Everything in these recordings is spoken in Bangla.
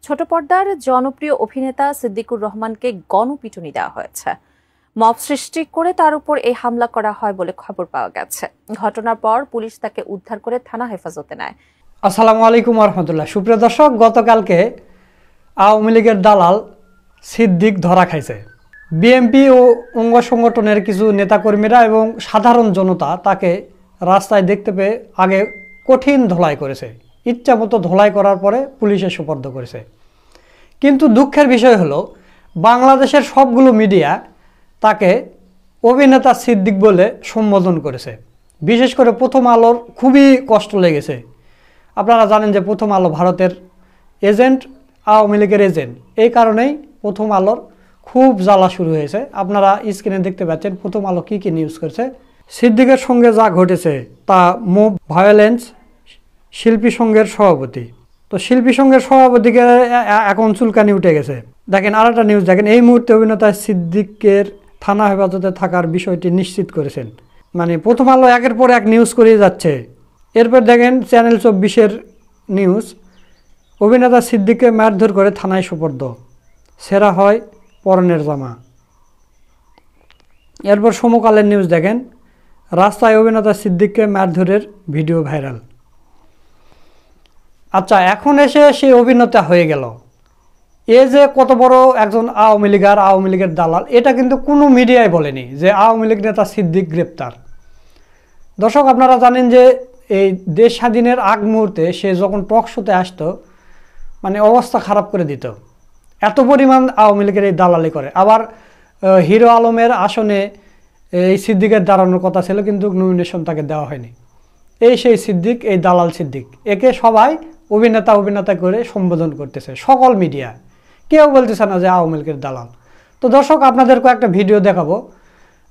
ছোট পর্দার জনপ্রিয় অভিনেতা সিদ্দিকুর রহমানকে গণপিটুনি দেওয়া হয়েছে। মব সৃষ্টি করে তার উপর এই হামলা করা হয় বলে খবর পাওয়া গেছে। ঘটনার পর পুলিশ তাকে উদ্ধার করে থানা হেফাজতে নেয়। আসসালামু আলাইকুম রহমতুল্লাহ। সুপ্রিয় দর্শক, গতকালকে আওয়ামী লীগের দালাল সিদ্দিক ধরা খাইছে। বিএনপি ও অঙ্গ সংগঠনের কিছু নেতাকর্মীরা এবং সাধারণ জনতা তাকে রাস্তায় দেখতে পেয়ে আগে কঠিন ধোলাই করেছে, ইচ্ছামতো ধোলাই করার পরে পুলিশে সোপর্দ করেছে। কিন্তু দুঃখের বিষয় হলো বাংলাদেশের সবগুলো মিডিয়া তাকে অভিনেতা সিদ্দিক বলে সম্বোধন করেছে। বিশেষ করে প্রথম আলোর খুবই কষ্ট লেগেছে। আপনারা জানেন যে প্রথম আলো ভারতের এজেন্ট, আওয়ামী লীগের এজেন্ট। এই কারণেই প্রথম আলোর খুব জ্বালা শুরু হয়েছে। আপনারা স্ক্রিনে দেখতে পাচ্ছেন প্রথম আলো কী নিউজ করেছে। সিদ্দিকের সঙ্গে যা ঘটেছে তা মুভ ভায়োলেন্স শিল্পী সংঘের সভাপতি। তো শিল্পী সংঘের সভাপতিকে এখন চুলকানি উঠে গেছে। দেখেন আরেকটা নিউজ দেখেন, এই মুহূর্তে অভিনেতা সিদ্দিকের থানা হেফাজতে থাকার বিষয়টি নিশ্চিত করেছেন। মানে প্রথম আলো একের পর এক নিউজ করিয়ে যাচ্ছে। এরপর দেখেন চ্যানেল 24-এর নিউজ, অভিনেতা সিদ্দিককে মারধর করে থানায় সোপর্দ, সেরা হয় পরনের জামা। এরপর সমকালের নিউজ দেখেন, রাস্তায় অভিনেতা সিদ্দিককে মারধরের ভিডিও ভাইরাল। আচ্ছা, এখন এসে সেই অভিনেতা হয়ে গেল। এ যে কত বড় একজন আওয়ামী লীগ আর আওয়ামী লীগের দালাল, এটা কিন্তু কোনো মিডিয়ায় বলেনি যে আওয়ামী লীগ নেতা সিদ্দিক গ্রেপ্তার। দর্শক, আপনারা জানেন যে এই দেশ স্বাধীনের আগ মুহূর্তে সে যখন টক শোতে আসতো, মানে অবস্থা খারাপ করে দিত। এত পরিমাণ আওয়ামী লীগের এই দালালি করে। আবার হিরো আলমের আসনে এই সিদ্দিকের দাঁড়ানোর কথা ছিল, কিন্তু নমিনেশন তাকে দেওয়া হয়নি। এই সেই সিদ্দিক, এই দালাল সিদ্দিক। একে সবাই অভিনেতা করে সম্বোধন করতেছে, সকল মিডিয়া। কেউ বলতেছে না যে আওয়ামী লীগের দালাল। তো দর্শক, আপনাদেরকে একটা ভিডিও দেখাবো।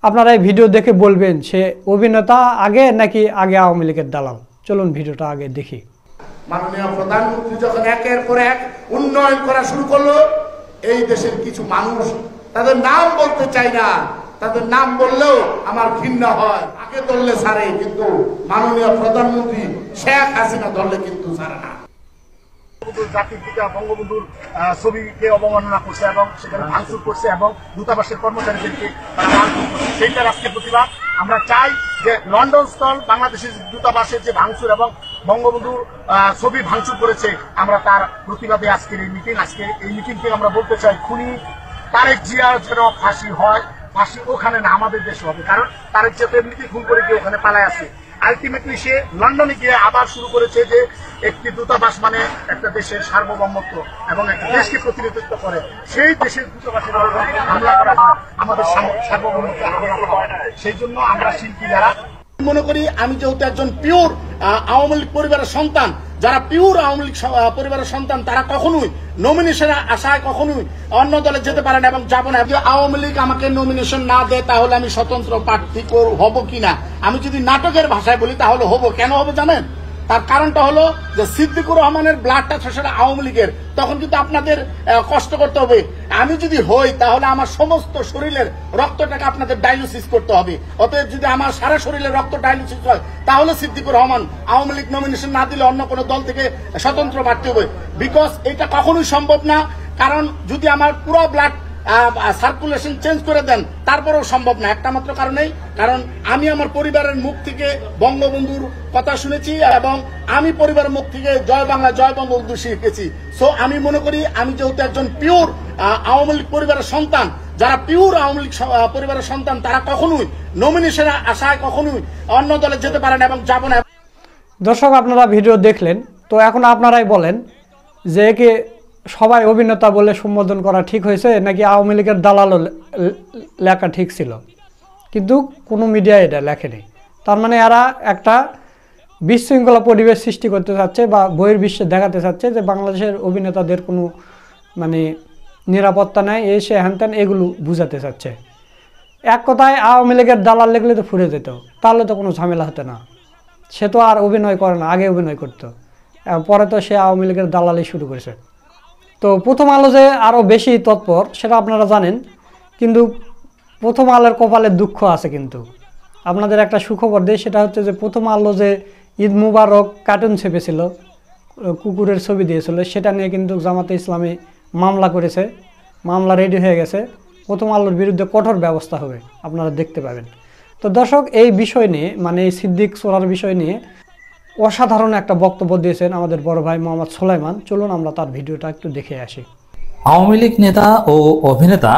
আপনারা এই ভিডিও দেখে বলবেন সে অভিনেতা আগে নাকি আগে আওয়ামী লীগের দালাল। চলুন ভিডিওটা আগে দেখি। মাননীয় প্রধানমন্ত্রী যখন একের পর এক উন্নয়ন করা শুরু করলো, এই দেশের কিছু মানুষ, তাদের নাম বলতে চাই না, তাদের নাম বললেও আমার ঘৃণা হয়। আগে ধরলে ছাড়ে, কিন্তু মাননীয় প্রধানমন্ত্রী শেখ হাসিনা ধরলে কিন্তু ছাড়ে না। জাতির পিতা বঙ্গবন্ধুর ছবিকে অবমাননা করছে এবং সেখানে ভাঙচুর করছে এবং দূতাবাসের কর্মচারীদেরকে সেইটার আজকে প্রতিবাদ। আমরা চাই যে লন্ডন স্থল বাংলাদেশের দূতাবাসের যে ভাঙচুর এবং বঙ্গবন্ধুর ছবি ভাঙচুর করেছে, আমরা তার প্রতিবাদে আজকের এই মিটিং। আজকে এই মিটিংকে আমরা বলতে চাই, খুনি তারেক জিয়ার যেন ফাঁসি হয়, ফাঁসি ওখানে না আমাদের দেশে হবে। কারণ তারেক জিয়া এমনিতেই খুন করে গিয়ে ওখানে পালায় আছে। আলটিমেটলি সে লন্ডনে গিয়ে আবার শুরু করেছে যে একটি দূতাবাস মানে একটা দেশের সার্বভৌমত্ব এবং একটা দেশকে প্রতিনিধিত্ব করে। সেই দেশের দূতাবাসের হামলা করা হয়, আমাদের সার্বভৌমত্ব হামলা করা হয়। সেই জন্য আমরা শিল্পী যারা মনে করি, আমি যেহেতু একজন পিওর আওয়ামী লীগ পরিবারের সন্তান, যারা পিওর আওয়ামী লীগ পরিবারের সন্তান, তারা কখনোই নমিনেশনের আশায় কখনোই অন্য দলে যেতে পারে না এবং যাব না। যদি আওয়ামী লীগ আমাকে নমিনেশন না দেয়, তাহলে আমি স্বতন্ত্র প্রার্থী হব কিনা, আমি যদি নাটকের ভাষায় বলি তাহলে হব। কেন হবে জানেন? তার কারণটা হলো যে সিদ্দিকুর রহমানের ব্লাডটা সেটা আওয়ামী লীগের, তখন কিন্তু আপনাদের কষ্ট করতে হবে। আমি যদি হই, তাহলে আমার সমস্ত শরীরের রক্তটাকে আপনাদের ডায়ালিসিস করতে হবে। অতএব যদি আমার সারা শরীরের রক্ত ডায়ালিসিস হয়, তাহলে সিদ্দিকুর রহমান আওয়ামী লীগ নমিনেশন না দিলে অন্য কোনো দল থেকে স্বতন্ত্র প্রার্থী হবে। বিকজ এটা কখনোই সম্ভব না। কারণ যদি আমার পুরো ব্লাড সার্কুলেশন চেঞ্জ করে দেন, তারপরেও সম্ভব না। একটা মাত্র কারণেই, কারণ আমি আমার পরিবারের মুখ থেকে বঙ্গবন্ধুর কথা শুনেছি এবং আমি পরিবারের মুখ থেকে জয় বাংলা জয় বঙ্গবন্ধু শিখেছি। সো আমি মনে করি, আমি যেহেতু একজন পিওর আওয়ামী লীগ পরিবারের সন্তান, যারা পিওর আওয়ামী লীগ পরিবারের সন্তান, তারা কখনোই নমিনেশনের আশায় কখনোই অন্য দলে যেতে পারে না এবং যাব না। দর্শক, আপনারা ভিডিও দেখলেন, তো এখন আপনারাই বলেন যে একে সবাই অভিনেতা বলে সম্বোধন করা ঠিক হয়েছে নাকি আওয়ামী লীগের দালালও লেখা ঠিক ছিল? কিন্তু কোনো মিডিয়ায় এটা লেখেনি। তার মানে এরা একটা বিশৃঙ্খলা পরিবেশ সৃষ্টি করতে চাচ্ছে বা বহির্বিশ্বে দেখাতে চাচ্ছে যে বাংলাদেশের অভিনেতাদের কোনো মানে নিরাপত্তা নেই, এসে হ্যানত্যান, এগুলো বুঝাতে চাচ্ছে। এক কথায় আওয়ামী লীগের দালাল লেগলে তো ফুরে যেত, তাহলে তো কোনো ঝামেলা হতো না। সে তো আর অভিনয় করে না, আগে অভিনয় করতো, পরে তো সে আওয়ামী লীগের দালালি শুরু করেছে। তো প্রথম আলো যে আরও বেশি তৎপর সেটা আপনারা জানেন, কিন্তু প্রথম আলোর কপালে দুঃখ আছে। কিন্তু আপনাদের একটা সুখবর দেয়, সেটা হচ্ছে যে প্রথম আলো যে ঈদ মুবারক কার্টুন ছেপেছিল, কুকুরের ছবি দিয়েছিল, সেটা নিয়ে কিন্তু জামাতে ইসলামী মামলা করেছে। মামলা রেডি হয়ে গেছে, প্রথম আলোর বিরুদ্ধে কঠোর ব্যবস্থা হবে, আপনারা দেখতে পাবেন। তো দর্শক, এই বিষয় নিয়ে মানে এই সিদ্দিক চোরার বিষয় নিয়ে অসাধারণ একটা বক্তব্য দিয়েছেন আমাদের বড় ভাই মোহাম্মদ সুলাইমান। চলুন আমরা তার ভিডিওটা একটু দেখে আসি। আওয়ামী লীগ নেতা ও অভিনেতা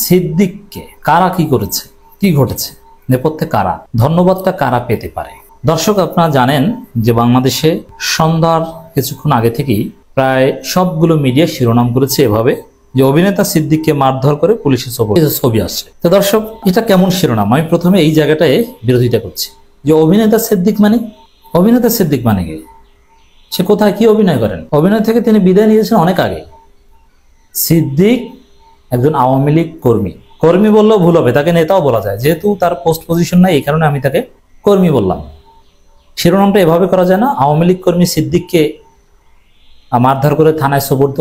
সিদ্দিককে কারা কি করেছে, কি ঘটেছে, নেপথ্যে কারা, ধন্যবাদটা কারা পেতে পারে? দর্শক, আপনারা জানেন যে বাংলাদেশে সন্ধ্যার কিছুক্ষণ আগে থেকেই প্রায় সবগুলো মিডিয়া শিরোনাম করেছে এভাবে যে অভিনেতা সিদ্দিককে মারধর করে পুলিশের ছবি আসছে। তো দর্শক, এটা কেমন শিরোনাম? আমি প্রথমে এই জায়গাটায় বিরোধিতা করছি যে অভিনেতা সিদ্দিক মানে কি? সে কোথায় কি অভিনয় করেন? অভিনয় থেকে তিনি বিদায় নিয়েছেন অনেক আগে। সিদ্দিক একজন আওয়ামী লীগ কর্মী বললেও ভুল হবে, তাকে নেতাও বলা যায়, যেহেতু তার পোস্ট পজিশন নাই, এই কারণে আমি তাকে কর্মী বললাম। শিরোনামটা এভাবে করা যায় না, আওয়ামী লীগ কর্মী সিদ্দিককে মারধর করে থানায় সোপর্দ।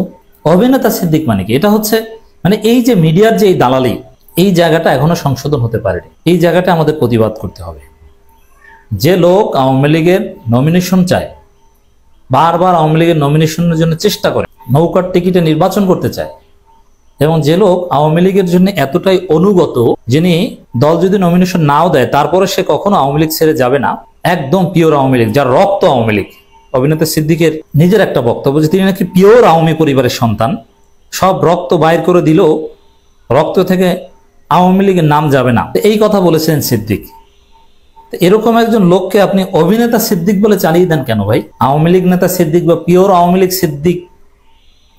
অভিনেতা সিদ্দিক মানে কি? এটা হচ্ছে মানে এই যে মিডিয়ার যে দালালি, এই জায়গাটা এখনো সংশোধন হতে পারেনি। এই জায়গাটা আমাদের প্রতিবাদ করতে হবে। যে লোক আওয়ামী লীগের নমিনেশন চায়, বারবার আওয়ামী লীগের নমিনেশনের জন্য চেষ্টা করে, নৌকার টিকিটে নির্বাচন করতে চায়, এবং যে লোক আওয়ামী লীগের জন্য এতটাই অনুগত, যিনি দল যদি নমিনেশন নাও দেয় তারপরে সে কখনো আওয়ামী লীগ ছেড়ে যাবে না, একদম পিওর আওয়ামী লীগ, যার রক্ত আওয়ামী লীগ। অভিনেতা সিদ্দিকের নিজের একটা বক্তব্য যে তিনি নাকি পিওর আওয়ামী পরিবারের সন্তান, সব রক্ত বাইর করে দিলেও রক্ত থেকে আওয়ামী লীগের নাম যাবে না, এই কথা বলেছেন সিদ্দিক। এরকম একজন লোককে আপনি অভিনেতা সিদ্দিক বলে চালিয়ে দেন কেন ভাই? আওয়ামী লীগ নেতা সিদ্দিক বা পিওর আওয়ামী লীগ সিদ্দিক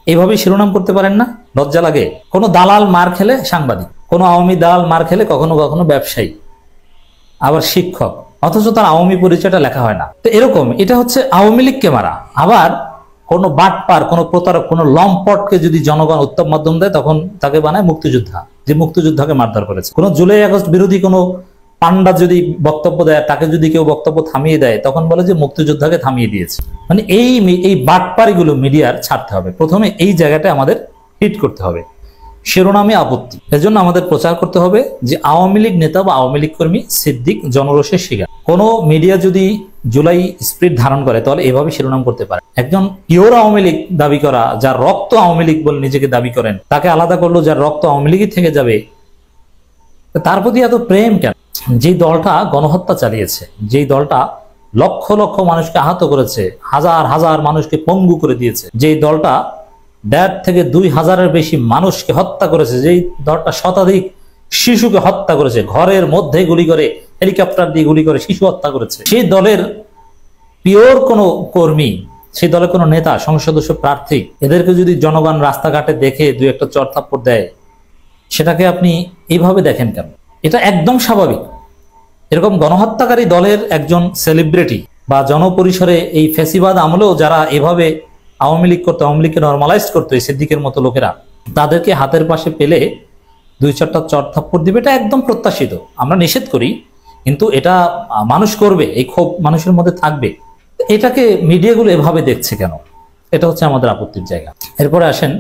এভাবে শিরোনাম করতে পারেন না? লজ্জা লাগে? কোনো দালাল মার খেলে সাংবাদিক, কোনো আওয়ামী দালাল মার খেলে কখনো কখনো ব্যবসায়ী, আবার শিক্ষক, অথচ তার আওয়ামী পরিচয়টা লেখা হয় না। তো এরকম, এটা হচ্ছে আওয়ামী লীগকে মারা। আবার কোনো বাটপার, কোনো প্রতারক, কোনো লম্পটকে যদি জনগণ উত্তম মাধ্যম দেয় তখন তাকে বানায় মুক্তিযোদ্ধা, যে মুক্তিযোদ্ধাকে মারধর করেছে। কোনো জুলাই আগস্ট বিরোধী কোনো পান্ডা যদি বক্তব্য দেয়, তাকে যদি কেউ বক্তব্য থামিয়ে দেয় তখন বলে যে মুক্তিযোদ্ধাকে থামিয়ে দিয়েছে। মানে এই বাটপারিগুলো মিডিয়ার ছাড়তে হবে। প্রথমে এই জায়গাটা আমাদের হিট করতে হবে, শিরোনামে আপত্তি। এজন্য আমাদের প্রচার করতে হবে যে আওয়ামী লীগ নেতা বা আওয়ামী লীগ কর্মী সিদ্দিক জনরোষের শিকার। কোনো মিডিয়া যদি জুলাই স্পিরিট ধারণ করে তাহলে এভাবে শিরোনাম করতে পারে। একজন পিওর আওয়ামী লীগ দাবি করা, যার রক্ত আওয়ামী লীগ বলে নিজেকে দাবি করেন, তাকে আলাদা করলো যার রক্ত আওয়ামী লীগই থেকে যাবে। তার প্রতি এত প্রেম কেন? যেই দলটা গণহত্যা চালিয়েছে, যেই দলটা লক্ষ লক্ষ মানুষকে আহত করেছে, হাজার হাজার মানুষকে পঙ্গু করে দিয়েছে, যেই দলটা 1.5 থেকে 2,000-এর বেশি মানুষকে হত্যা করেছে, যেই দলটা শতাধিক শিশুকে হত্যা করেছে, ঘরের মধ্যে গুলি করে, হেলিকপ্টার দিয়ে গুলি করে শিশু হত্যা করেছে, সেই দলের পিওর কোনো কর্মী, সেই দলের কোনো নেতা, সংসদ সদস্য, প্রার্থী, এদেরকে যদি জনগণ রাস্তাঘাটে দেখে 2-1টা চড়থাপ্পড় দেয়, সেটাকে আপনি এইভাবে দেখেন কেন? এটা একদম স্বাভাবিক। এরকম গণহত্যাকারী দলের একজন সেলিব্রিটি বা জনপরিসরে এই ফ্যাসিবাদ আমলেও যারা এভাবে আওয়ামী লীগ করতো, আওয়ামী লীগকে নর্মালাইজ করতো এই সিদ্দিকের মতো লোকেরা, তাদেরকে হাতের পাশে পেলে 2-4টা চড়থাপ্পড় দিবে, এটা একদম প্রত্যাশিত। আমরা নিষেধ করি, কিন্তু এটা মানুষ করবে, এই ক্ষোভ মানুষের মধ্যে থাকবে। এটাকে মিডিয়াগুলো এভাবে দেখছে কেন? এটা হচ্ছে আমাদের আপত্তির জায়গা। এরপরে আসেন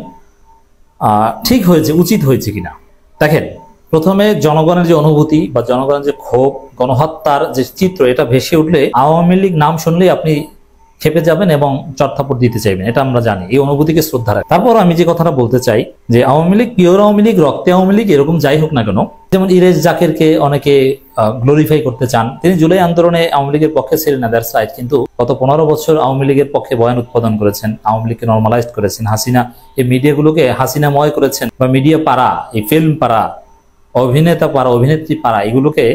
ঠিক হয়েছে, উচিত হয়েছে কিনা। দেখেন, প্রথমে জনগণের যে অনুভূতি বা জনগণের যে ক্ষোভ, গণহত্যার যে চিত্র, এটা ভেসে উঠলে আওয়ামী লীগ নাম শুনলেই আপনি খেপে যাবেন এবং চড়থাপ্পড় দিতে চাইবেন, এটা আমরা জানি। এই অনুভূতিকে শ্রদ্ধা রাখি। তারপর আমি যে কথাটা বলতে চাই যে আওয়ামী লীগ, পিওর আওয়ামী লীগ, রক্তে আওয়ামী লীগ, এরকম যাই হোক না কেন, যেমন ইরেজ জাকিরকে অনেকে গ্লোরিফাই করতে চান, তিনি জুলাই আন্দোলনে আওয়ামী লীগের পক্ষে ছিলেন না, দ্যাটস রাইট, কিন্তু গত 15 বছর আওয়ামী লীগের পক্ষে বয়ান উৎপাদন করেছেন, আওয়ামী লীগকে নর্মালাইজ করেছেন, হাসিনা, এই মিডিয়াগুলোকে হাসিনাময় করেছেন, বা মিডিয়া পাড়া, এই ফিল্ম পাড়া, অভিনেতা পাড়া, অভিনেত্রী পাড়া, এগুলোকে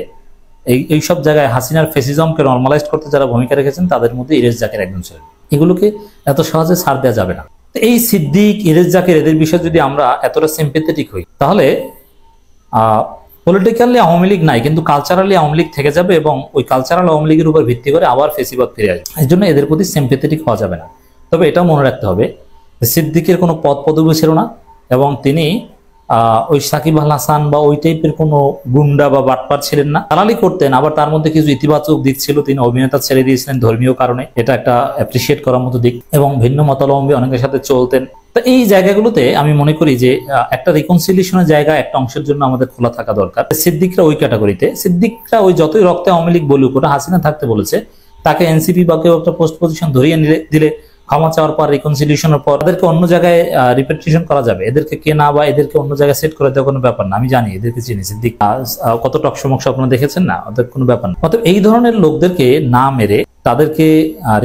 এইসব জায়গায় হাসিনার ফেসিজমকে নর্মালাইজ করতে যারা ভূমিকা রেখেছেন তাদের মধ্যে ইরেজ জাকির একজন ছিলেন। এগুলোকে এত সহজে ছাড় দেওয়া যাবে না। এই সিদ্দিক, ইরেজ জাকির, এদের বিষয়ে যদি আমরা এতটা সিম্পেথেটিক হই, তাহলে পলিটিক্যালি আওয়ামী লীগ নাই, কিন্তু কালচারালি আওয়ামী লীগ থেকে যাবে, এবং ওই কালচারাল আওয়ামী লীগের উপর ভিত্তি করে আবার ফেসিবাদ ফিরে আসবে। এই জন্য এদের প্রতি সিম্পেথেটিক হওয়া যাবে না। তবে এটাও মনে রাখতে হবে সিদ্দিকের কোনো পদ পদবি ছিল না, এবং তিনি ওই সাকিব আল হাসান বা ওই টাইপের কোনো গুন্ডা বা বাটপার ছিলেন না। দালালি করতেন, আবার তার মধ্যে কিছু ইতিবাচক দিক ছিল। তিনি অভিনেতা ছেড়ে দিয়েছিলেন ধর্মীয় কারণে, এটা একটা অ্যাপ্রিসিয়েট করার মতো দিক, এবং ভিন্ন মতাবলম্বী অনেকের সাথে চলতেন। তো এই জায়গাগুলোতে আমি মনে করি যে একটা রিকনসিলিয়েশনের জায়গা একটা অংশের জন্য আমাদের খোলা থাকা দরকার। সিদ্দিকরা ওই ক্যাটাগরিতে, সিদ্দিকরা ওই যতই রক্তে আওয়ামী লীগ বলুক, ওটা হাসিনা থাকতে বলেছে, তাকে এনসিপি বা কেউ একটা পোস্ট পজিশন ধরিয়ে দিলে ক্ষমা চাওয়ার পর রিকনসিলিয়েশনের পর এদেরকে অন্য জায়গায় রিপেট্রিশন করা যাবে, এদেরকে কেনা বা এদেরকে অন্য জায়গায় সেট করে দেওয়ার কোনো ব্যাপার না। আমি জানি, এদেরকে চিনি, সিদ্দিক কত টকসমক্ষ আপনারা দেখেছেন না, ওদের কোনো ব্যাপার না। অর্থাৎ এই ধরনের লোকদেরকে না মেরে তাদেরকে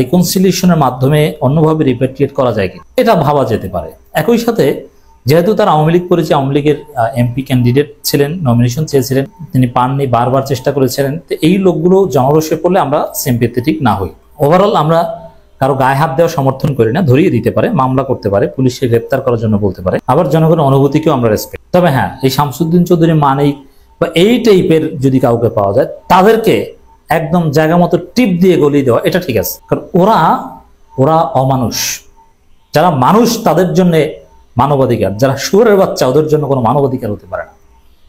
রিকনসিলিয়েশনের মাধ্যমে অন্যভাবে রিপেট্রিয়েট করা যায় কি, এটা ভাবা যেতে পারে। একই সাথে যেহেতু তার আওয়ামী লীগ করেছে, আওয়ামী লীগের এমপি ক্যান্ডিডেট ছিলেন, নমিনেশন চেয়েছিলেন, তিনি পাননি, বারবার চেষ্টা করেছিলেন, তো এই লোকগুলো জনরোষে পড়লে আমরা সিম্প্যাথেটিক না হই। ওভারঅল আমরা কারো গায়ে হাত দেওয়া সমর্থন করি না, ধরিয়ে দিতে পারে, মামলা করতে পারে, পুলিশকে গ্রেপ্তার করার জন্য বলতে পারে, আবার জনগণের অনুভূতিকেও আমরা রেসপেক্ট। তবে হ্যাঁ, এই শামসুদ্দিন চৌধুরী মানিক বা এই টাইপের যদি কাউকে পাওয়া যায়, তাদেরকে একদম জায়গা মতো টিপ দিয়ে গলিয়ে দেওয়া, এটা ঠিক আছে। কারণ ওরা অমানুষ। যারা মানুষ তাদের জন্য মানবাধিকার, যারা শুয়োরের বাচ্চা ওদের জন্য কোনো মানবাধিকার হতে পারে না।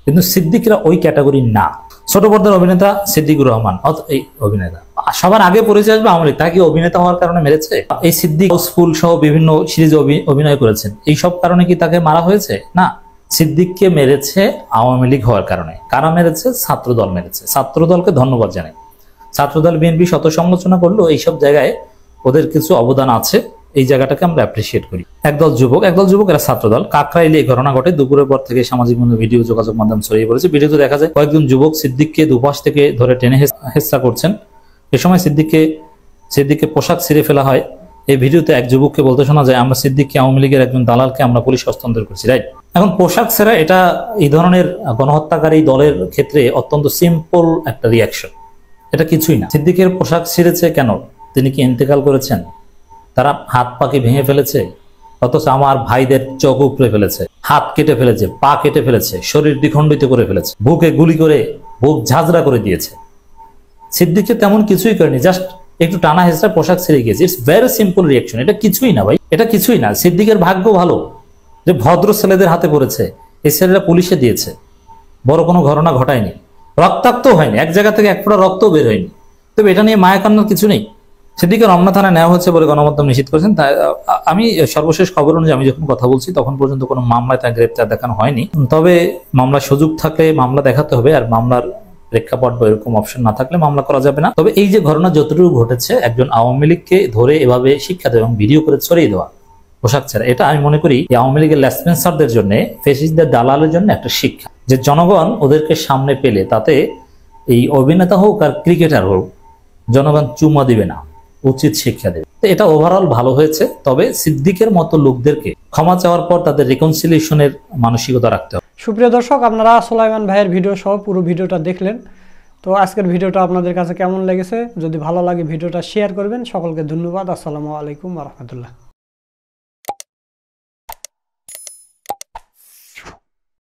কিন্তু সিদ্দিকরা ওই ক্যাটাগরি না। ছোট পর্দার অভিনেতা সিদ্দিকুর রহমান, এই অভিনেতা সবার আগে পরিচয় আসবে আওয়ামী লীগ, তাকে অভিনেতা হওয়ার কারণে মেরেছে? এই সিদ্দিক হাউসফুল সহ বিভিন্ন সিরিজে অভিনয় করেছেন, এই সব কারণে কি তাকে মারা হয়েছে? না, সিদ্দিককে মেরেছে আওয়ামী লীগ হওয়ার কারণে। কারা মেরেছে? ছাত্রদল মেরেছে। ছাত্রদলকে ধন্যবাদ জানাই। ছাত্রদল বিএনপি শত সমালোচনা করলেও এইসব জায়গায় ওদের কিছু অবদান আছে, এই জায়গাটাকে আমরা অ্যাপ্রিসিয়েট করি। একদল যুবক এরা ছাত্রদল, কাকরাইলে এই ঘটনা ঘটে। দুপুরের পর থেকে সামাজিক ভিডিও যোগাযোগ মাধ্যম ছড়িয়ে পড়েছে। ভিডিওতে দেখা যায় কয়েকজন যুবক সিদ্দিককে দুপাশ থেকে ধরে টেনে হেচ্ছা করছেন। এ সময় সিদ্দিককে পোশাক ছিঁড়ে ফেলা হয়। এই ভিডিওতে এক যুবককে বলতে শোনা যায়, আমরা সিদ্দিককে আওয়ামী লীগের একজন দালালকে আমরা পুলিশ হস্তান্তর করছি, রাইট? এখন পোশাক ছেঁড়া এটা এই ধরনের গণহত্যাকারী দলের ক্ষেত্রে অত্যন্ত সিম্পল একটা রিয়াকশন, এটা কিছুই না। সিদ্দিকের পোশাক ছিঁড়েছে কেন? তিনি কি ইন্তেকাল করেছেন? তারা হাত পাকে ভেঙে ফেলেছে, অথচ আমার ভাইদের চোখ উপড়ে ফেলেছে, হাত কেটে ফেলেছে, পা কেটে ফেলেছে, শরীর দ্বিখণ্ডিত করে ফেলেছে, বুকে গুলি করে বুক ঝাঁঝরা করে দিয়েছে। সিদ্দিককে তেমন কিছুই করেনি, জাস্ট একটু টানা হেঁচড়া পোশাক ছেড়ে গিয়েছে। ইটস ভেরি সিম্পল রিয়াকশন, এটা কিছুই না ভাই, এটা কিছুই না। সিদ্দিকের ভাগ্য ভালো যে ভদ্র ছেলেদের হাতে পড়েছে, এই ছেলেরা পুলিশে দিয়েছে, বড় কোনো ঘটনা ঘটায়নি, রক্তাক্ত হয়নি, এক জায়গা থেকে এক ফোঁটা রক্ত বের হয়নি। তবে এটা নিয়ে মায়া কান্নার কিছু নেই। সিদ্দিককে রমনা থানায় নেওয়া হচ্ছে বলে গণমাধ্যম নিশ্চিত করেছেন। আমি সর্বশেষ খবর অনুযায়ী আমি যখন কথা বলছি তখন পর্যন্ত কোনো মামলায় তার গ্রেপ্তার দেখানো হয়নি। তবে মামলার সুযোগ থাকলে মামলা দেখাতে হবে, আর মামলার প্রেক্ষাপট বা এরকম অপশন না থাকলে মামলা করা যাবে না। তবে এই যে ঘটনা যতটুকু ঘটেছে, একজন আওয়ামী লীগকে ধরে এভাবে শিক্ষা দেওয়া এবং ভিডিও করে ছড়িয়ে দেওয়া পোশাক ছাড়া, এটা আমি মনে করি আওয়ামী লীগের লেসপেন্সারদের জন্য, ফেসিস্টদের দালালের জন্য একটা শিক্ষা, যে জনগণ ওদেরকে সামনে পেলে তাতে এই অভিনেতা হোক আর ক্রিকেটার হোক, জনগণ চুমা দিবে না, উচিত শিক্ষা দেবে। এটা ওভারঅল ভালো হয়েছে। তবে সিদ্দিকের মতো লোকদেরকে ক্ষমা চাওয়ার পর তাদের রিকনসিলিয়েশনের মানসিকতা রাখতে হবে। সুপ্রিয় দর্শক, আপনারা সুলাইমান ভাইয়ের ভিডিও সহ পুরো ভিডিওটা দেখলেন। তো আজকের ভিডিওটা আপনাদের কাছে কেমন লেগেছে? যদি ভালো লাগে ভিডিওটা শেয়ার করবেন। সকলকে ধন্যবাদ। আসসালামু আলাইকুম ওয়া রাহমাতুল্লাহ।